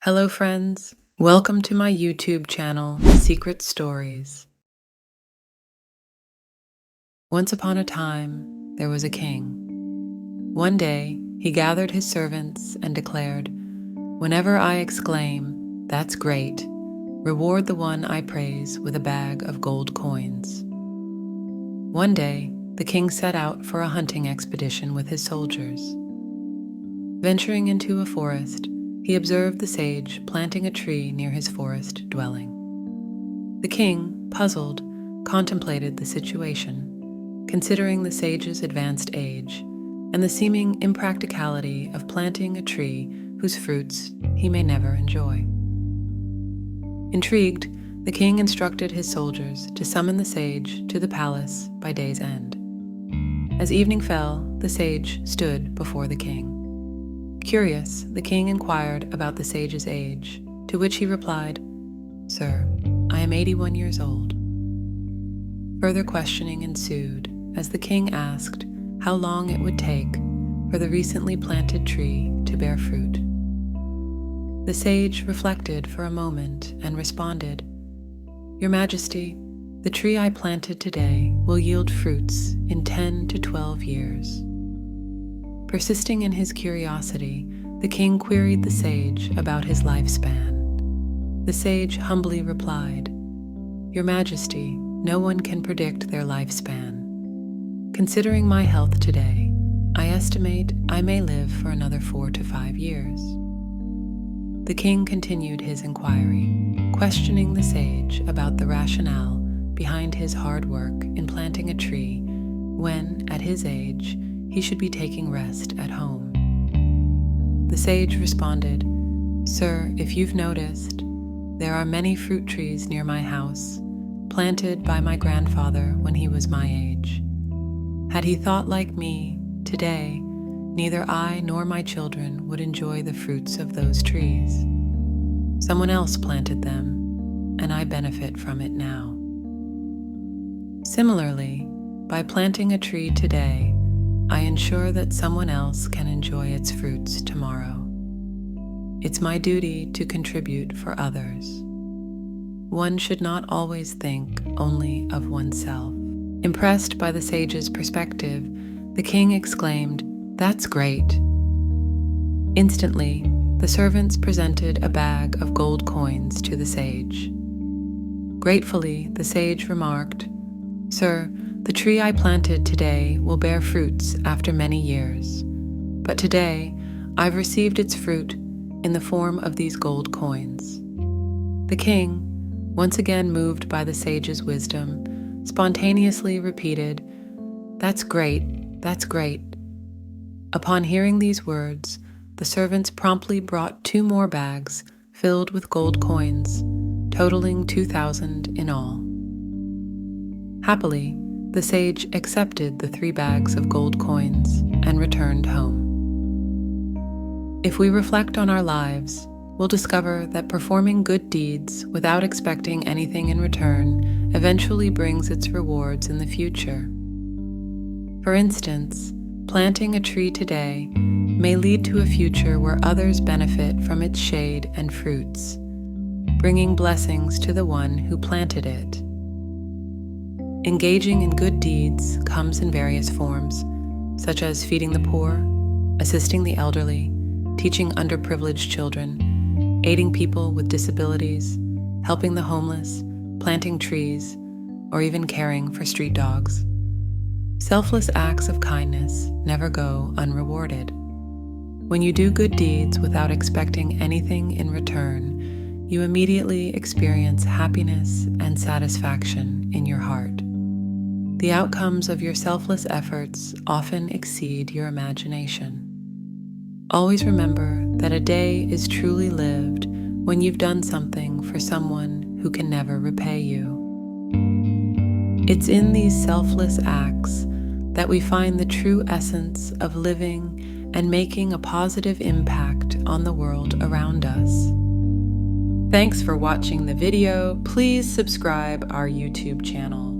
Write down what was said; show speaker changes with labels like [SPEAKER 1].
[SPEAKER 1] Hello friends, welcome to my YouTube channel, Secret Stories. Once upon a time, there was a king. One day, he gathered his servants and declared, "Whenever I exclaim, 'That's great,' reward the one I praise with a bag of gold coins." One day, the king set out for a hunting expedition with his soldiers. Venturing into a forest, he observed the sage planting a tree near his forest dwelling. The king, puzzled, contemplated the situation, considering the sage's advanced age and the seeming impracticality of planting a tree whose fruits he may never enjoy. Intrigued, the king instructed his soldiers to summon the sage to the palace by day's end. As evening fell, the sage stood before the king. Curious, the king inquired about the sage's age, to which he replied, "Sir, I am 81 years old." Further questioning ensued as the king asked how long it would take for the recently planted tree to bear fruit. The sage reflected for a moment and responded, "Your Majesty, the tree I planted today will yield fruits in 10 to 12 years." Persisting in his curiosity, the king queried the sage about his lifespan. The sage humbly replied, "Your Majesty, no one can predict their lifespan. Considering my health today, I estimate I may live for another 4 to 5 years." The king continued his inquiry, questioning the sage about the rationale behind his hard work in planting a tree when, at his age, he should be taking rest at home. The sage responded, "Sir, if you've noticed, there are many fruit trees near my house, planted by my grandfather when he was my age. Had he thought like me, today, neither I nor my children would enjoy the fruits of those trees. Someone else planted them, and I benefit from it now. Similarly, by planting a tree today, I ensure that someone else can enjoy its fruits tomorrow. It's my duty to contribute for others. One should not always think only of oneself." Impressed by the sage's perspective, the king exclaimed, "That's great." Instantly, the servants presented a bag of gold coins to the sage. Gratefully, the sage remarked, "Sir, the tree I planted today will bear fruits after many years, but today I've received its fruit in the form of these gold coins." The king, once again moved by the sage's wisdom, spontaneously repeated, "That's great, that's great." Upon hearing these words, the servants promptly brought 2 more bags filled with gold coins, totaling 2,000 in all. Happily, the sage accepted the 3 bags of gold coins and returned home. If we reflect on our lives, we'll discover that performing good deeds without expecting anything in return eventually brings its rewards in the future. For instance, planting a tree today may lead to a future where others benefit from its shade and fruits, bringing blessings to the one who planted it. Engaging in good deeds comes in various forms, such as feeding the poor, assisting the elderly, teaching underprivileged children, aiding people with disabilities, helping the homeless, planting trees, or even caring for street dogs. Selfless acts of kindness never go unrewarded. When you do good deeds without expecting anything in return, you immediately experience happiness and satisfaction in your heart. The outcomes of your selfless efforts often exceed your imagination. Always remember that a day is truly lived when you've done something for someone who can never repay you. It's in these selfless acts that we find the true essence of living and making a positive impact on the world around us. Thanks for watching the video. Please subscribe our YouTube channel.